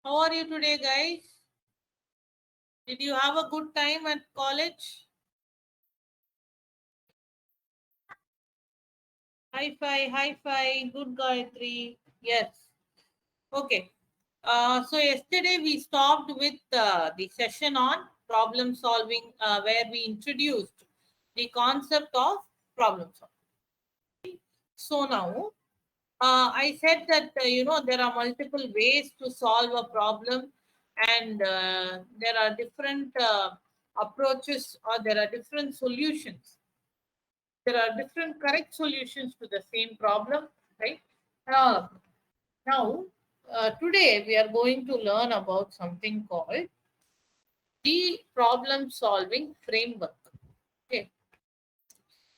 How are you today, guys? Did you have a good time at college? High five, good Gayatri. Yes. Okay. So yesterday we stopped with the session on problem solving, where we introduced the concept of problem solving. So now I said that there are multiple ways to solve a problem, and there are different approaches, or there are different solutions. There are different correct solutions to the same problem, right? Uh, Now, today we are going to learn about something called the problem solving framework. Okay.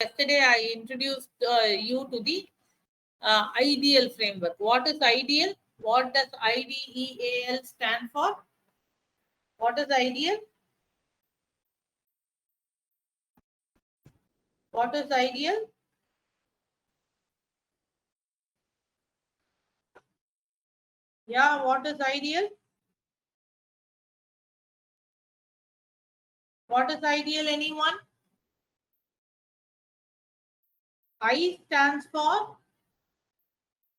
Yesterday I introduced you to the ideal framework. What is ideal? What does IDEAL stand for? What is ideal? What is ideal? Yeah, what is ideal? What is ideal, anyone? I stands for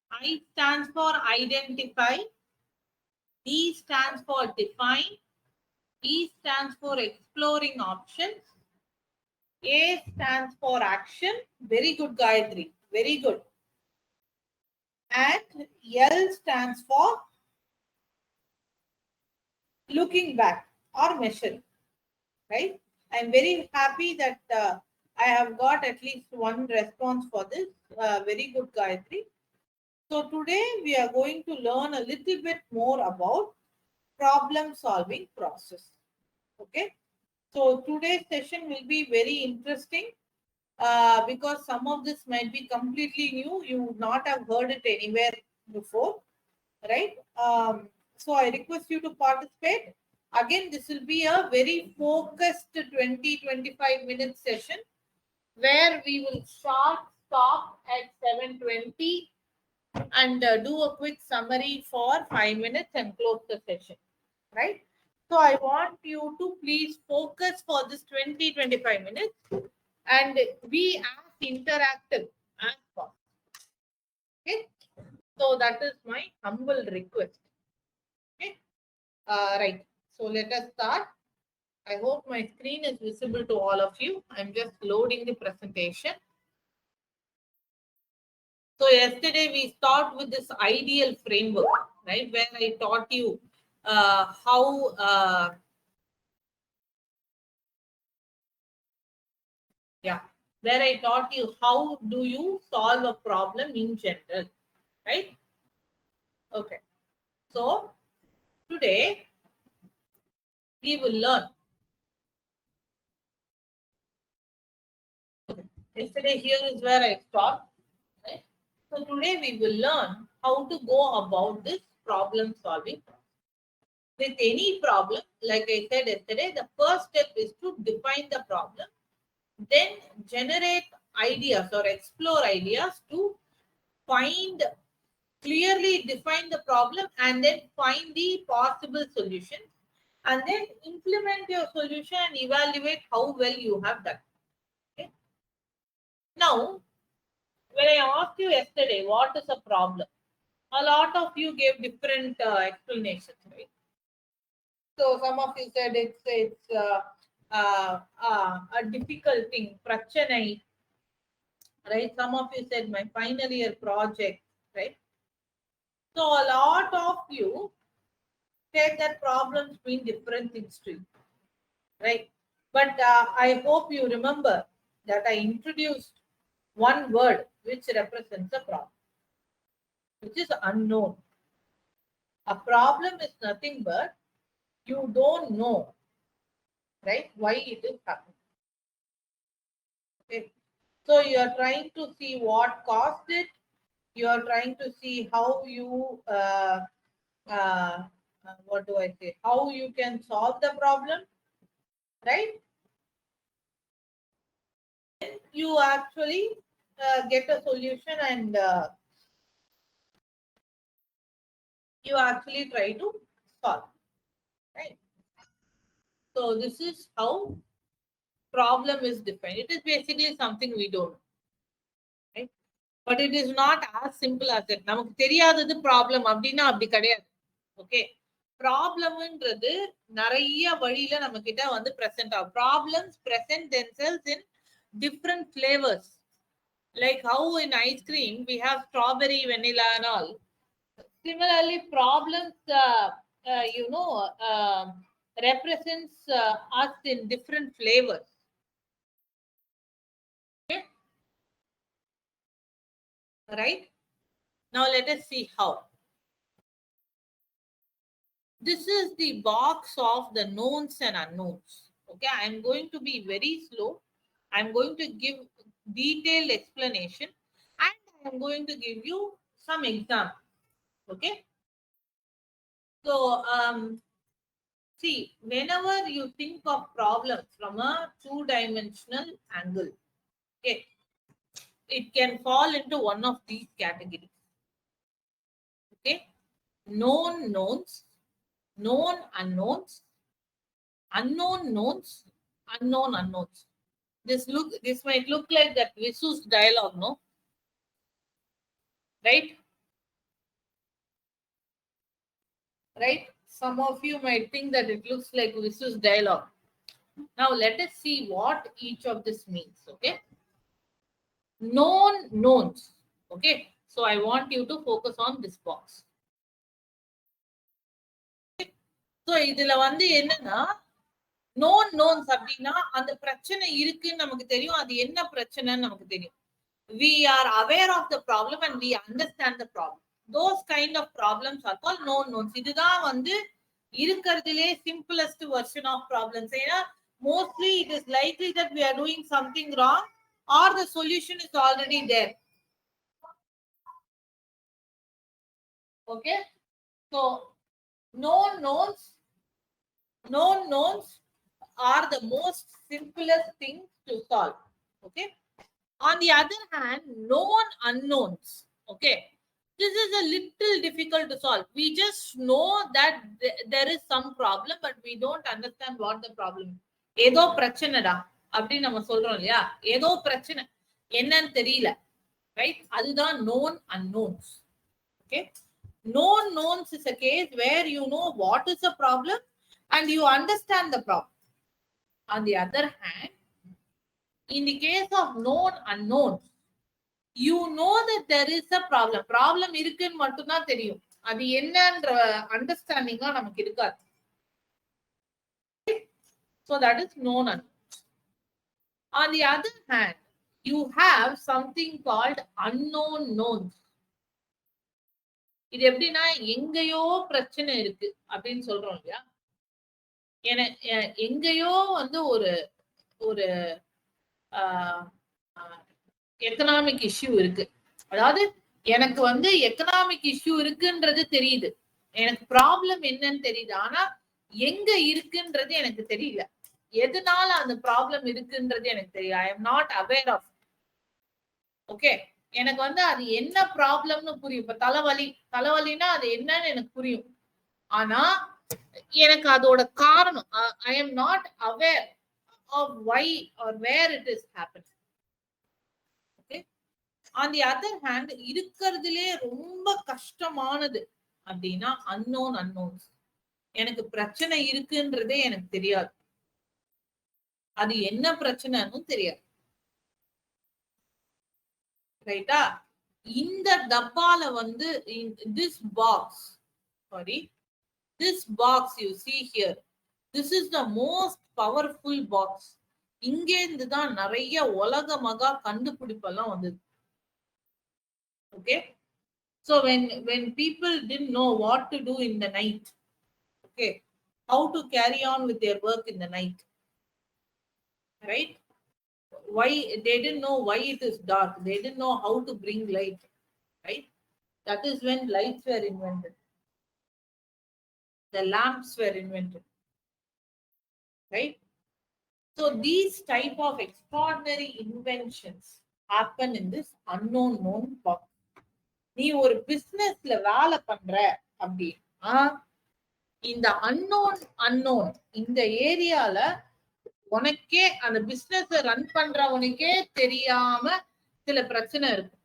I stands for identify. D stands for define. E stands for exploring options. A stands for action. Very good, Gayatri. Very good. And L stands for looking back or measuring. Right? I'm very happy that I have got at least one response for this. Very good, Gayatri. So today we are going to learn a little bit more about problem solving process. Okay. So today's session will be very interesting because some of this might be completely new. You would not have heard it anywhere before, right? So I request you to participate. Again, this will be a very focused 20-25 minute session where we will stop at 7:20 and do a quick summary for 5 minutes and close the session, right? So I want you to please focus for this 20-25 minutes and be as interactive as possible. Okay. So that is my humble request. Okay. Right. So let us start. I hope my screen is visible to all of you. I'm just loading the presentation. So yesterday we start with this ideal framework, right? Where I taught you how where I taught you how do you solve a problem in general, right? Okay. So today we will learn. Yesterday here is where I stopped. Right? So today we will learn how to go about this problem solving. With any problem, like I said yesterday, the first step is to define the problem, then generate ideas or explore ideas to find, clearly define the problem, and then find the possible solution, and then implement your solution and evaluate how well you have done. Okay? Now, when I asked you yesterday, what is a problem? A lot of you gave different explanations, right? So some of you said it's a difficult thing, prachanai, right? Some of you said my final year project, right? So a lot of you said that problems mean different things to you, right? But I hope you remember that I introduced one word which represents a problem, which is unknown. A problem is nothing but you don't know, right, why it is happening. Okay. So you are trying to see what caused it. You are trying to see how you, what do I say, how you can solve the problem, right? You actually get a solution, and you actually try to solve. Right? So this is how problem is defined. It is basically something we don't know. Right? But it is not as simple as that. நமக்கு தெரியாதது problem அப்படின்னா அப்படி கிடையாது. Okay, ப்ராப்ளம்ன்றது நிறைய வழியில நம்ம கிட்ட வந்து பிரசன்ட் ஆகும். Problems present themselves in different flavors. Like how in ice cream we have strawberry, vanilla and all. Similarly, problems, represents us in different flavors. Okay? Right? Now let us see how. This is the box of the knowns and unknowns. Okay, I am going to be very slow. I am going to give detailed explanation and I am going to give you some examples. Okay. So, see, whenever you think of problems from a two-dimensional angle, okay, it can fall into one of these categories. Okay, known knowns, known unknowns, unknown knowns, unknown unknowns. This might look like that Visu's dialogue, no? Right? Right? Some of you might think that it looks like Visu's dialogue. Now let us see what each of this means. Okay? Known knowns. Okay? So I want you to focus on this box. So இதுல வந்து என்னன்னா known knowns அப்படின்னா அந்த பிரச்சனை இருக்குன்னு நமக்கு தெரியும். அது என்ன பிரச்சனைன்னு நமக்கு தெரியும். We are aware of the problem and we understand the problem. Those kind of problems are called known knowns. இதுதான் வந்து இருக்கிறதுலே simplest version of problems. ஏன்னா mostly it is likely that we are doing something wrong or the solution is already there. Okay, so known knowns are the most simplest things to solve. Okay, on the other hand, known unknowns, okay, this is a little difficult to solve. We just know that there is some problem, but we don't understand what the problem is. ஏதோ பிரச்சனைடா அப்படி நம்ம சொல்றோம் இல்லையா, ஏதோ பிரச்சனை என்னன்னு தெரியல, right? அதுதான் known unknowns. Okay, known knowns is a case where you know what is the problem and you understand the problem. On the other hand, in the case of known unknowns, you know that there is a problem. Problem இருக்குன்னு மட்டும் தான் தெரியும். அது என்னன்ற understanding நமக்கு இருக்காது. So that is known unknowns. On the other hand, you have something called unknown knowns. இது எப்படின்னா எங்கேயோ பிரச்சனை இருக்கு அப்படின்னு சொல்றோம் இல்லையா, எங்கேயோ வந்து ஒரு ஒரு எக்கனாமிக் இஷ்யூ இருக்கு. அதாவது எனக்கு வந்து எக்கனாமிக் இஷ்யூ இருக்குன்றது தெரியுது, எனக்கு ப்ராப்ளம் என்னன்னு தெரியுது, ஆனா எங்க இருக்குன்றது எனக்கு தெரியல, எதனால அந்த ப்ராப்ளம் இருக்குன்றது எனக்கு தெரியும். I am not aware of. Okay, எனக்கு வந்து அது என்ன ப்ராப்ளம்னு புரியும். இப்ப தலைவலினா அது என்னன்னு எனக்கு புரியும், ஆனா எனக்கு அதோட காரணம் ஐ am not aware of why or where it is happening. Okay, on the other hand, இருக்கிறதுலே ரொம்ப கஷ்டமானது அப்படின்னா unknown unknowns. எனக்கு பிரச்சனை இருக்குன்றதே எனக்கு தெரியாது, அது என்ன பிரச்சனைன்னு தெரியாது. ரைட்டா? இந்த டப்பால வந்து this box, sorry, this box you see here, this is the most powerful box. இங்க இருந்து தான் நிறைய உலக மகா கண்டுபிடிப்பெல்லாம் வந்தது. Okay, so when people didn't know what to do in the night, okay, how to carry on with their work in the night, right? Why they didn't know why it is dark, they didn't know how to bring light, right? That is when lights were invented, the lamps were invented, right? So these type of extraordinary inventions happen in this unknown known box. நீ ஒரு பிசினஸ்ல வேலை பண்ற அப்படின்னா இந்த unknown இந்த ஏரியால உனக்கே அந்த பிசினஸ் ரன் பண்றவனுக்கே தெரியாம சில பிரச்சனை இருக்கும்.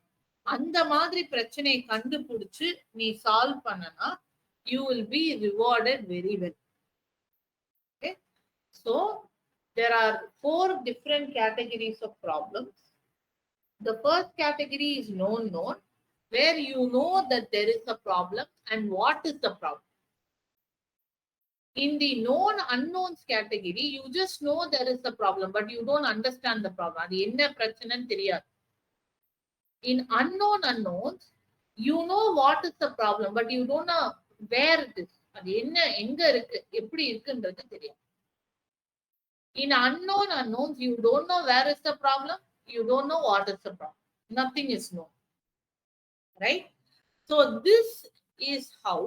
அந்த மாதிரி பிரச்சனையை கண்டுபிடிச்சு நீ சால்வ் பண்ணனா you will be rewarded very well. Okay, so there are 4 different categories of problems. The first category is known, where you know that there is a problem and what is the problem. In the known unknowns category, you just know there is a problem, but you don't understand the problem. அது என்ன பிரச்சனைன்னு தெரியாது. In unknown unknowns, you know what is the problem, but you don't know where it is. அது என்ன எங்க இருக்கு எப்படி இருக்குன்றது தெரியாது. In unknown unknowns, you don't know where is the problem, you don't know what is the problem. Nothing is known. Right? So this is how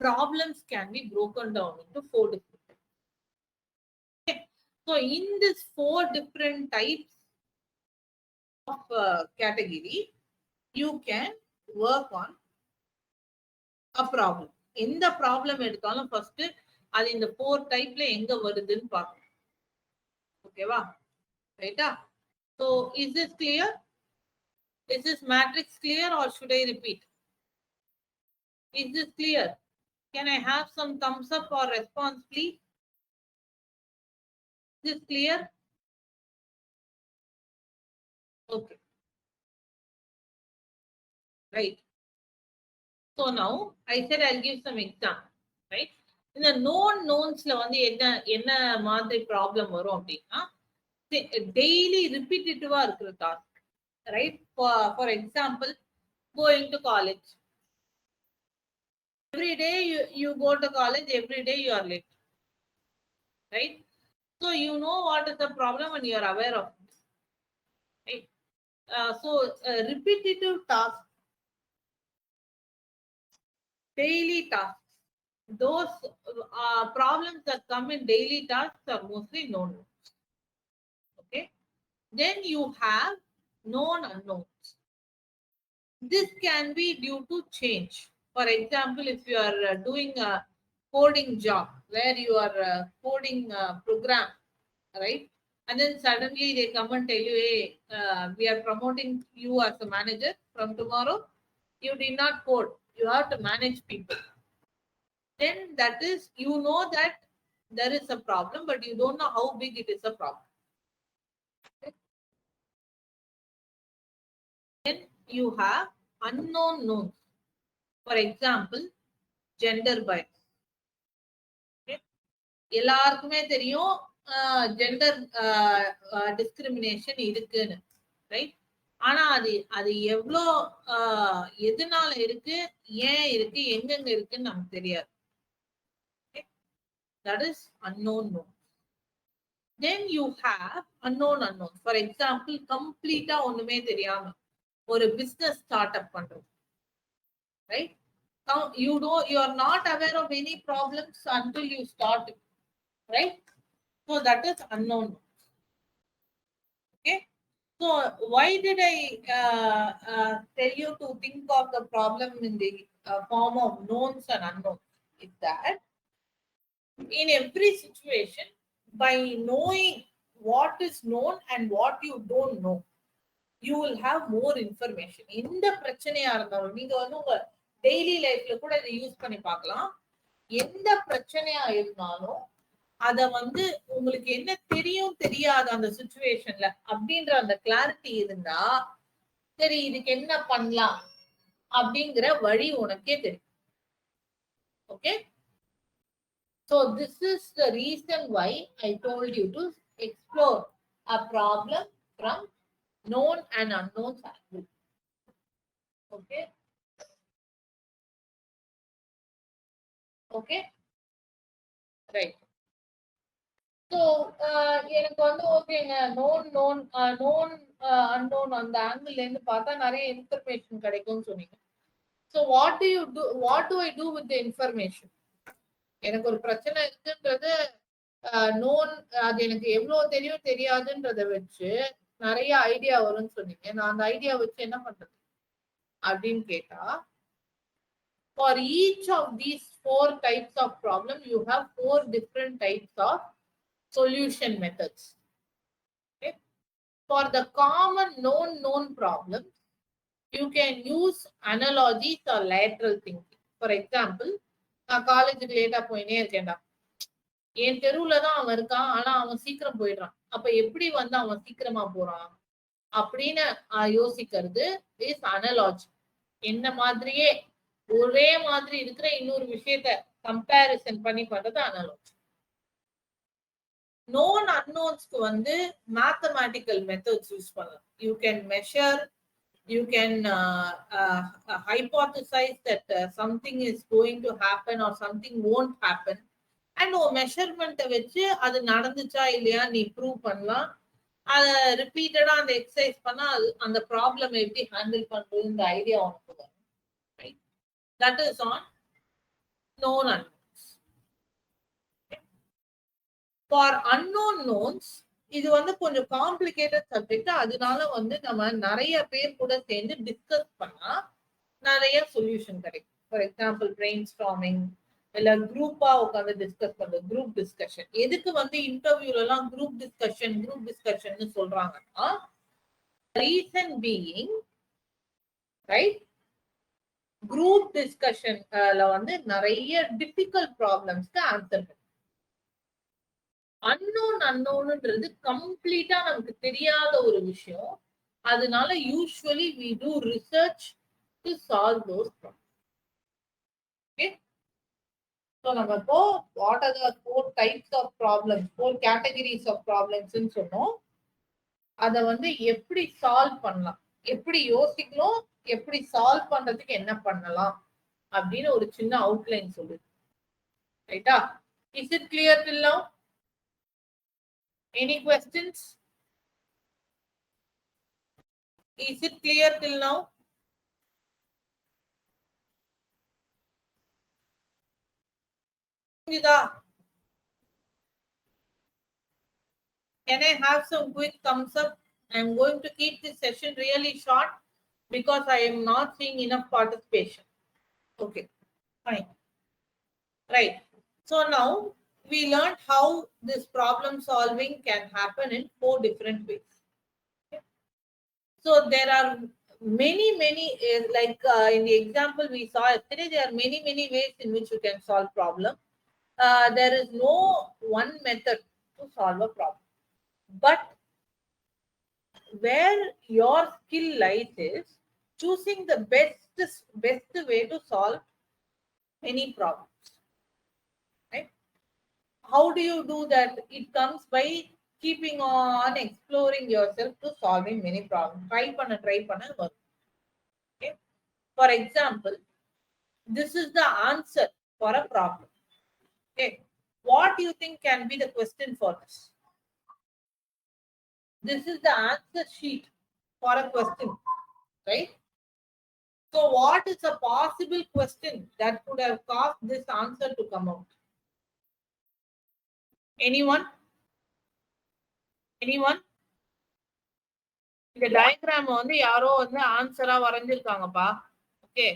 problems can be broken down into 4 different types. Okay. So in this 4 different types of category, you can work on a problem. எந்த problem எடுத்தாலும் first அது இந்த 4 டைப்ல எங்க வருதுன்னு பார்க்கணும். ஓகேவா? ரைட்டா? So is this clear? Is this matrix clear or should I repeat? Is this clear? Can I have some thumbs up or response, please? Is this clear? Okay. Right. So now I said I'll give some example. Right? இந்த knownsல வந்து என்ன மாதிரி problem வரும் அப்படின்னா daily ரிப்பீட்டேட்டிவா இருக்கிற task. Right? For example, going to college. Every day you go to college, every day you are late. Right? So you know what is the problem and you are aware of it. Right? So repetitive tasks, daily tasks, those problems that come in daily tasks are mostly known. Okay? Then you have known unknowns. This can be due to change. For example, if you are doing a coding job where you are coding a program, right? And then suddenly they come and tell you, hey, we are promoting you as a manager from tomorrow. You did not code. You have to manage people. Then that is, you know that there is a problem, but you don't know how big it is a problem. Okay? Then you have unknown knowns. For example, gender bias. எல்லாருக்குமே தெரியும் gender discrimination இருக்குன்னு, right? ஆனா அது எவ்வளோ எதனால இருக்கு, ஏன் இருக்கு, எங்கெங்க இருக்குன்னு நமக்கு தெரியாது. That is unknown knowns. Then you have unknown unknowns. For example, கம்ப்ளீட்டா ஒண்ணுமே தெரியாம ஒரு பிசினஸ் ஸ்டார்ட் அப் பண்றோம், right? You are not aware of any problems until you start it, right? So that is unknown. Okay, so why did I tell you to think of the problem in the form of knowns and unknowns? Is that in every situation, by knowing what is known and what you don't know, you will have more information. எந்த பிரச்சனையா இருந்தாலும் நீங்க வந்து உங்க daily லைஃப்ல கூட இதை use பண்ணி பார்க்கலாம். எந்த பிரச்சனையா இருந்தாலும் அத வந்து உங்களுக்கு என்ன தெரியும் தெரியாது அந்த சிச்சுவேஷன்ல அப்படின்ற அந்த கிளாரிட்டி இருந்தா, சரி இதுக்கு என்ன பண்ணலாம் அப்படிங்கிற வழி உனக்கே தெரியும். Okay, so this is the reason why I told you to explore a problem from known and unknown angle. Okay, okay, right. So எனக்கு வந்து ஓகேங்க, known unknown அந்த ஆங்கிள் இருந்து பார்த்தா நிறைய இன்ஃபர்மேஷன் கிடைக்கும்னு சொன்னீங்க. So what do I do with the information? எனக்கு ஒரு பிரச்சனை இருக்குன்றது known, அது எனக்கு எவ்வளவு தெரியும் தெரியாதுன்றத வச்சு நிறைய ஐடியா வரும்னு சொன்னீங்க. நான் அந்த ஐடியா வச்சு என்ன பண்றது அப்படின்னு கேட்டா, for each of these 4 types of problem, you have 4 different types of solution methods. Okay. For the common known problems, you can use analogies or lateral thinking. For example, நான் காலேஜுக்கு லேட்டா போயினே இருக்கேன்டா, என் தெருவுல தான் அவன் இருக்கான், ஆனா அவன் சீக்கிரம் போயிடுறான். அப்ப எப்படி வந்து அவன் சீக்கிரமா போறான் அப்படின்னு யோசிக்கிறது இஸ் அனலாஜி. என்ன மாதிரியே ஒரே மாதிரி இருக்கிற இன்னொரு விஷயத்த கம்பேரிசன் பண்ணி பண்றது அனலாஜி. known unknowns வந்து mathematical methods யூஸ் பண்ணலாம். You can measure, you can hypothesize that something is going to happen or something won't happen. And measurement வச்சு அது நடந்துச்சா இல்லையா நீ ப்ரூவ் பண்ணலாம். அதை ரிப்பீட்டடா அந்த எக்ஸசைஸ் பண்ணா அந்த ப்ராப்ளம் எப்படி ஹேண்டில் பண்றது இந்த ஐடியா உனக்கு வரும். Right? That is on known unknowns. For unknown knowns இது வந்து கொஞ்சம் காம்ப்ளிகேட்டட் சப்ஜெக்ட். அதனால வந்து நம்ம நிறைய பேர் கூட சேர்ந்து டிஸ்கஸ் பண்ணா நிறைய சொல்யூஷன் கிடைக்கும். ஃபார் எக்ஸாம்பிள் பிரெயின் ஸ்டார்மிங், இல்ல குரூப்பா உட்காந்து டிஸ்கஸ் பண்றது, குரூப் டிஸ்கஷன். எதுக்கு வந்து இன்டர்வியூல எல்லாம் குரூப் டிஸ்கஷன் சொல்றாங்கன்னா, ரீசன் பீயிங் ரைட், குரூப் டிஸ்கஷன்ல வந்து நிறைய டிஃபிகல்ட் ப்ராப்ளம்ஸ்க்கு ஆன்சர் பண்ணும். அன்னோன்ன்றது கம்ப்ளீட்டா நமக்கு தெரியாத ஒரு விஷயம். அதனால usually we do research to solve those problems. Okay? So நம்ம இப்போ what are the 4 types of problems, 4 categories of problems ன்னு சொன்னோம். அதை வந்து எப்படி சால்வ் பண்ணலாம், எப்படி யோசிக்கணும், எப்படி சால்வ் பண்றதுக்கு என்ன பண்ணலாம் அப்படின்னு ஒரு சின்ன அவுட்லைன் சொல்லுது. ரைட்டா? Is it clear till now? Any questions? Is it clear till now? Can I have some quick thumbs up? I am going to keep this session really short because I am not seeing enough participation. Okay, fine. Right. So now we learned how this problem solving can happen in 4 different ways. Okay. So there are many like in the example we saw yesterday, there are many ways in which you can solve problem. There is no one method to solve a problem, but where your skill lies is choosing the best way to solve any problems. Right? How do you do that? It comes by keeping on exploring yourself to solving many problems. Try panna work. Okay? For example, this is the answer for a problem. Okay, what do you think can be the question for this? This is the answer sheet for a question, right? So what is a possible question that could have caused this answer to come out? Anyone? இந்த diagram வந்து யாரோ வந்து ஆன்சரா வரைஞ்சிருக்காங்கப்பா. Okay,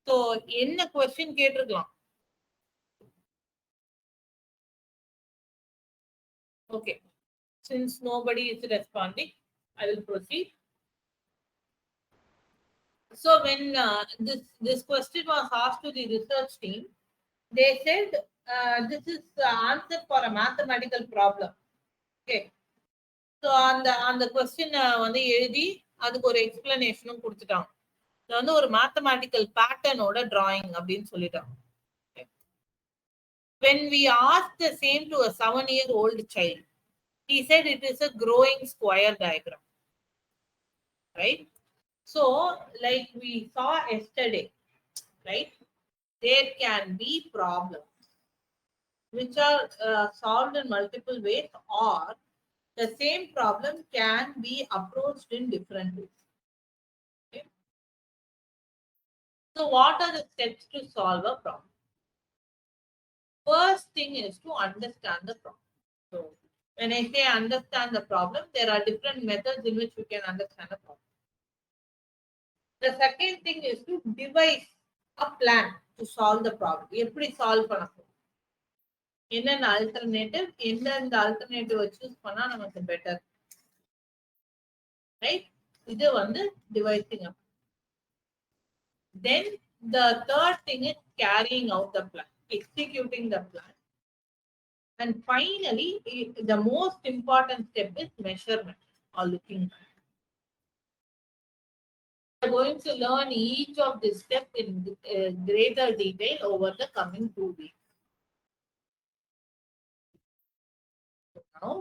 so என்ன question கேட்டிருக்கலாம்? Okay, since nobody is responding, I will proceed. So when this question was asked to the research team, they said this is the answer for a mathematical problem. Okay, so on the question வந்து எழுதி அதுக்கு ஒரு எக்ஸ்பிளனேஷனும் கொடுத்துட்டாங்க. இது வந்து ஒரு mathematical பேட்டர்னோட drawing அப்படின்னு சொல்லிட்டாங்க. When we asked the same to a 7-year-old child, he said it is a growing square diagram. Right? So, like we saw yesterday, right? There can be problems which are solved in multiple ways, or the same problem can be approached in different ways. Okay? So, what are the steps to solve a problem? First thing is to understand the problem. So, when I say understand the problem, there are different methods in which we can understand the problem. The second thing is to devise a plan. to solve the problem. எப்படி solve பண்ண போறோம், என்னென்ன alternative, எந்தெந்த alternative choose பண்ணா நமக்கு better, right? இது வந்து devising up. Then the third thing is carrying out the plan, executing the plan. And finally, the most important step is measurement or looking back. We are going to learn each of these steps in greater detail over the coming 2 weeks. So now,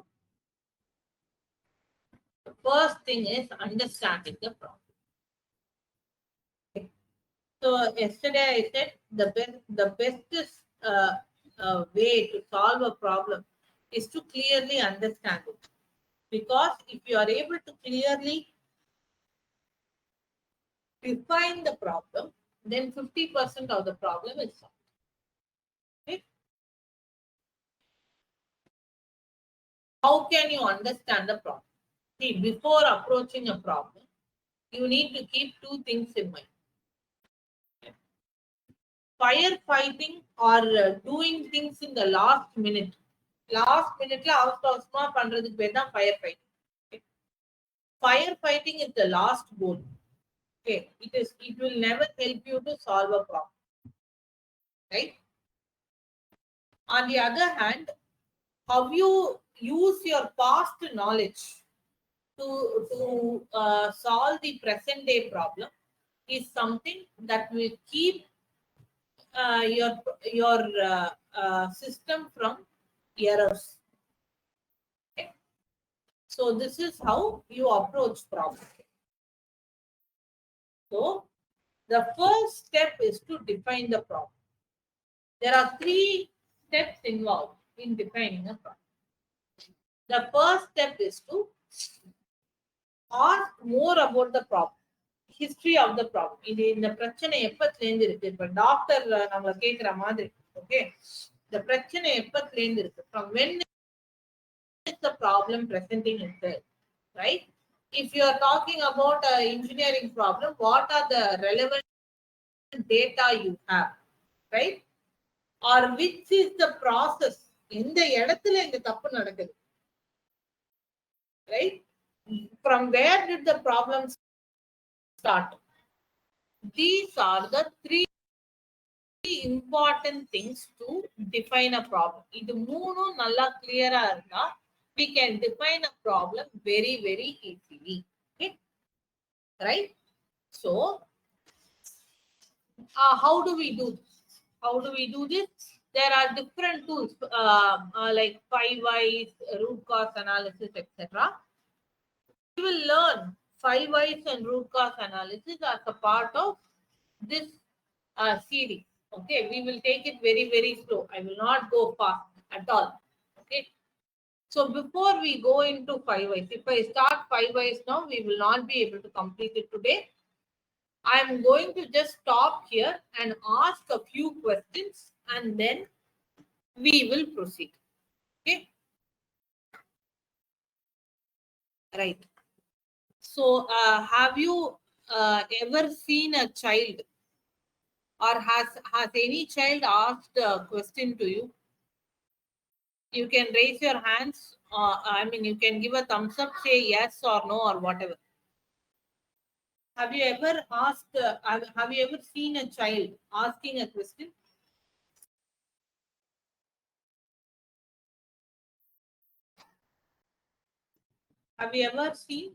the first thing is understanding the problem. So yesterday I said the bestest way to solve a problem is to clearly understand it. Because if you are able to clearly define the problem, then 50% of the problem is solved. Okay? How can you understand the problem? See, before approaching a problem, you need to keep two things in mind. Firefighting or doing things in the last minute. Last minute la avasama பண்றதுக்கு பேர் தான் firefighting. Okay? Firefighting is the last goal. Okay, it will never help you to solve a problem, right? On the other hand, how you use your past knowledge to solve the present day problem is something that will keep your system from errors. Okay? So this is how you approach problem. So the first step is to define the problem. There are 3 steps involved in defining a problem. The first step is to ask more about the problem, history of the problem. இது இந்த பிரச்சனை எப்பத்துல இருக்கு, இப்ப doctor நம்ம கேக்குற மாதிரி. Okay, இந்த பிரச்சனை எப்பத்துல இருக்கு, from when is the problem presenting itself, right? If you are talking about an engineering problem, what are the relevant data you have, right? Or which is the process, இந்த இடத்துல இந்த தப்பு நடக்குது, right? From where did the problem start? These are the 3 important things to define a problem. இது மூணும் நல்லா கிளியரா இருந்தா we can define a problem very very easily. Okay, right? So how do we do this? There are different tools like 5 whys, root cause analysis, etc. We will learn 5 whys and root cause analysis as a part of this series. Okay, we will take it very very slow. I will not go fast at all. Okay, so before we go into 5 whys, if I start 5 whys now, we will not be able to complete it today. I am going to just stop here and ask a few questions and then we will proceed. Okay, right? So have you ever seen a child, or has any child asked a question to you? You can raise your hands. You can give a thumbs up, say yes or no or whatever. Have you ever asked? Have you ever seen a child asking a question? Have you ever seen?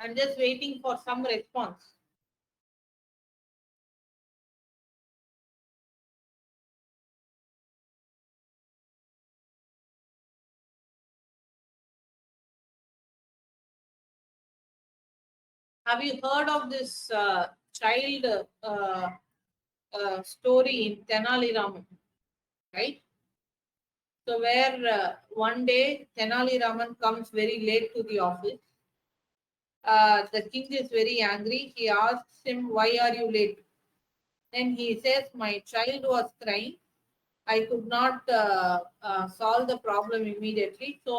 I'm just waiting for some response. Have you heard of this child story in Tenali Raman, right? So where one day Tenali Raman comes very late to the office. The king is very angry. He asks him, "Why are you late?" Then he says, "My child was crying. I could not solve the problem immediately, so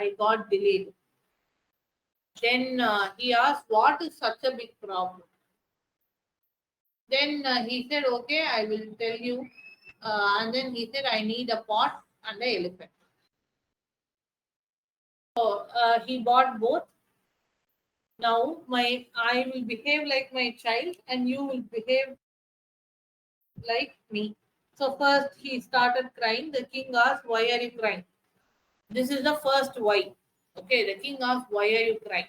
I got delayed." Then he asked, "What is such a big problem?" Then he said, okay, I will tell you. And then he said, I need a pot and an elephant. So he bought both. Now I will behave like my child and you will behave like me. So first he started crying. The king asked, why are you crying? This is the first why. Okay, the king asked, why are you crying?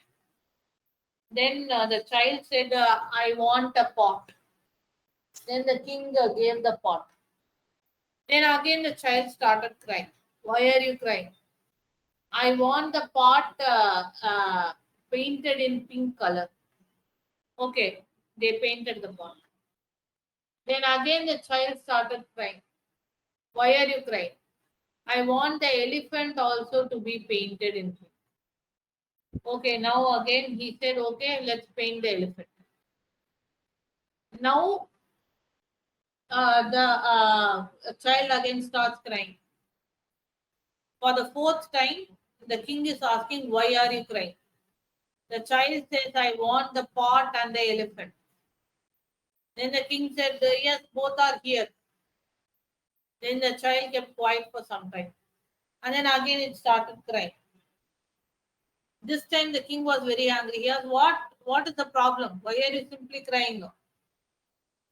Then the child said, I want a pot. Then the king gave the pot. Then again the child started crying. Why are you crying? I want the pot painted in pink color. Okay, they painted the pot. Then again the child started crying. Why are you crying? I want the elephant also to be painted in pink. Okay, now again he said, okay, let's paint the elephant. Now the child again starts crying. For the fourth time, the king is asking, why are you crying? The child says, I want the pot and the elephant. Then the king said, yes, both are here. Then the child kept quiet for some time. And then again it started crying. This time the king was very angry. He asked, what is the problem? Why are you simply crying?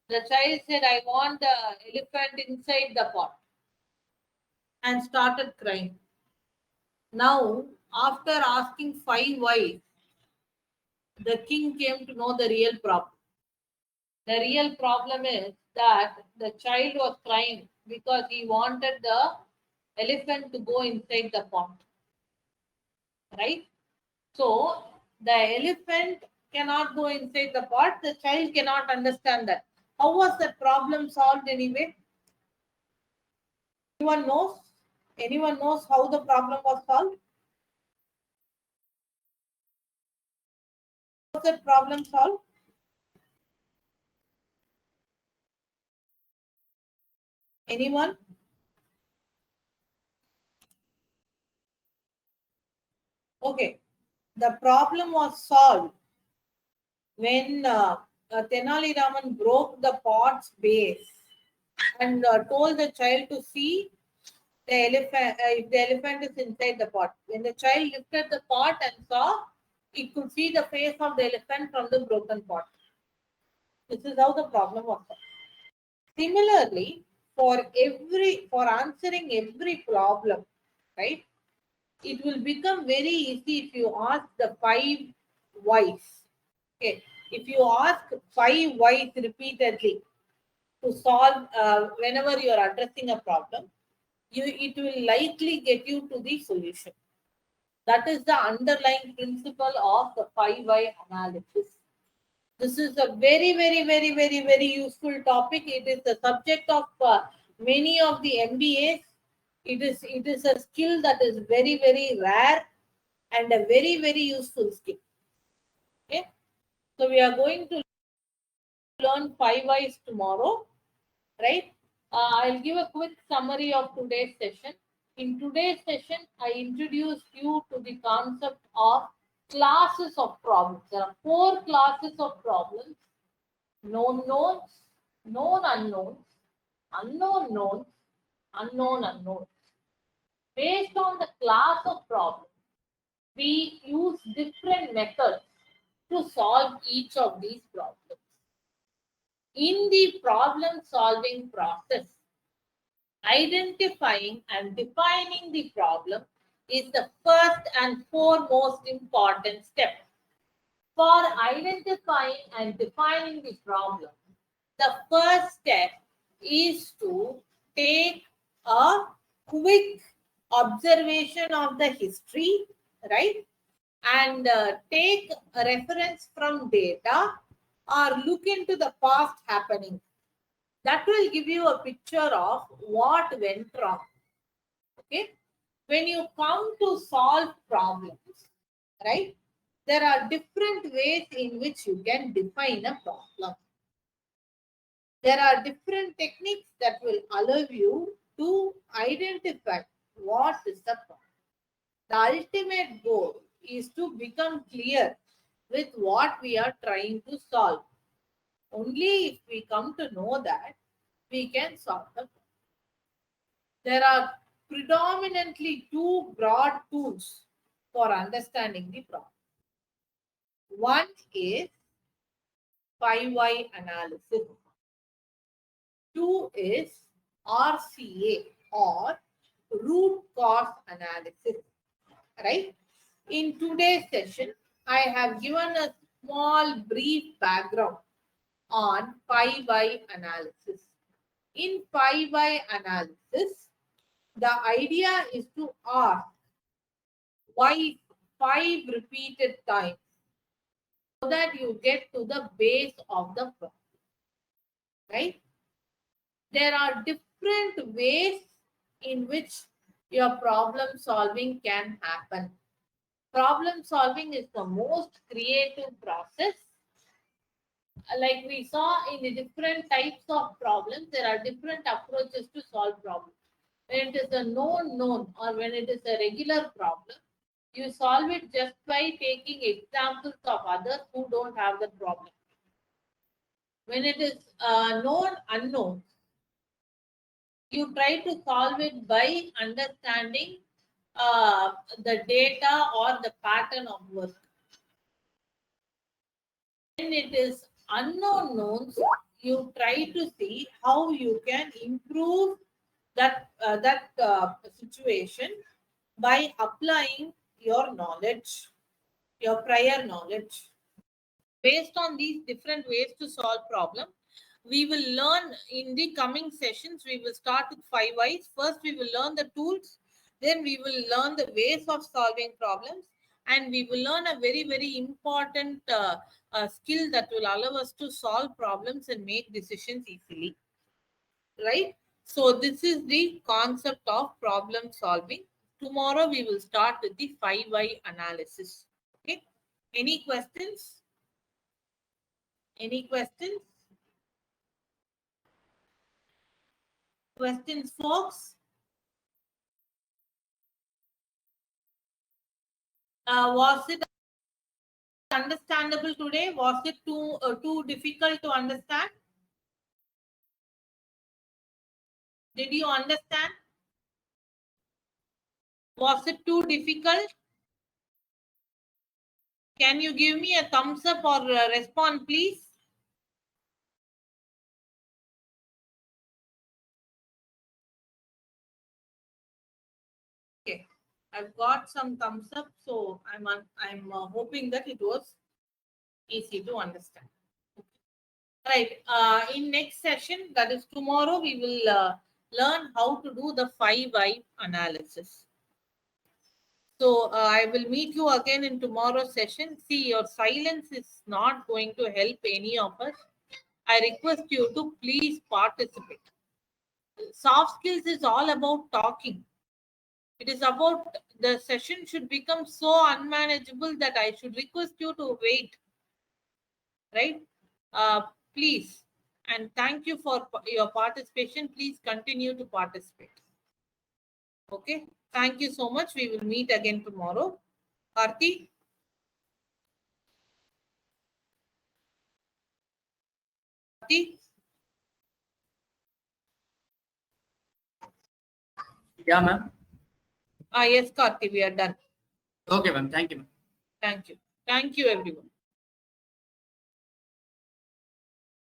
The child said, I want the elephant inside the pot. And started crying. Now, after asking 5 whys, the king came to know the real problem. The real problem is that the child was crying because he wanted the elephant to go inside the pot. Right? So the elephant cannot go inside the pot. The child cannot understand that. How was the problem solved anyway? Anyone knows? Anyone knows how the problem was solved? How was the problem solved? Anyone? Okay. The problem was solved when Tenali Raman broke the pot's base and told the child to see the elephant if the elephant is inside the pot. When the child lifted the pot and saw, he could see the face of the elephant from the broken pot. This is how the problem was solved. Similarly, for answering every problem, right? It will become very easy if you ask the 5 whys. Okay, if you ask 5 whys repeatedly to solve whenever you are addressing a problem, it will likely get you to the solution. That is the underlying principle of the 5 why analysis. This is a very, very, very, very, very useful topic. It is the subject of many of the MBAs. It is a skill that is very, very rare and a very, very useful skill. Okay, so we are going to learn 5 whys tomorrow, right? I'll give a quick summary of today's session. In today's session, I introduced you to the concept of classes of problems. There are 4 classes of problems: known knowns, known unknowns, unknown knowns, unknown unknowns. Based on the class of problems, we use different methods to solve each of these problems. In the problem solving process, identifying and defining the problem is the first and foremost important step. For identifying and defining the problem, the first step is to take a quick observation of the history, right? And take a reference from data or look into the past happening. That will give you a picture of what went wrong. Okay. When you come to solve problems, right, there are different ways in which you can define a problem. There are different techniques that will allow you to identify what is the problem. The ultimate goal is to become clear with what we are trying to solve. Only if we come to know that, we can solve the problem. There are predominantly two broad tools for understanding the problem. One is 5Y analysis. Two is RCA or root cause analysis. Right? In today's session, I have given a small brief background on 5Y analysis. In 5Y analysis, the idea is to ask why 5 repeated times so that you get to the base of the problem. Right? There are different ways in which your problem solving can happen. Problem solving is the most creative process. Like we saw in the different types of problems, there are different approaches to solve problems. When it is a known or when it is a regular problem, you solve it just by taking examples of others who don't have the problem. When it is known unknown, you try to solve it by understanding the data or the pattern of work. When it is unknown knowns, you try to see how you can improve that situation by applying your knowledge, your prior knowledge. Based on these different ways to solve problem, we will learn in the coming sessions. We will start with 5 Ys. First, we will learn the tools. Then we will learn the ways of solving problems. And we will learn a very, very important skill that will allow us to solve problems and make decisions easily. Right? So this is the concept of problem solving. Tomorrow we will start with the 5Y analysis. Okay. Any questions? Any questions? Questions, folks? Was it understandable today? Was it too difficult to understand? Did you understand? Was it too difficult? Can you give me a thumbs up or respond, please? Okay, I've got some thumbs up, so I'm hoping that it was easy to understand. Right. In next session, that is tomorrow, we will learn how to do the 5Y analysis. So I will meet you again in tomorrow's session. See, your silence is not going to help any of us. I request you to please participate. Soft skills is all about talking. It is about the session should become so unmanageable that I should request you to wait. Right? Please. And thank you for your participation. Please continue to participate. Okay. Thank you so much. We will meet again tomorrow. Karthi? Yeah, ma'am. Yes, Karthi, we are done. Okay, ma'am. Thank you, ma'am. Thank you. Thank you, everyone.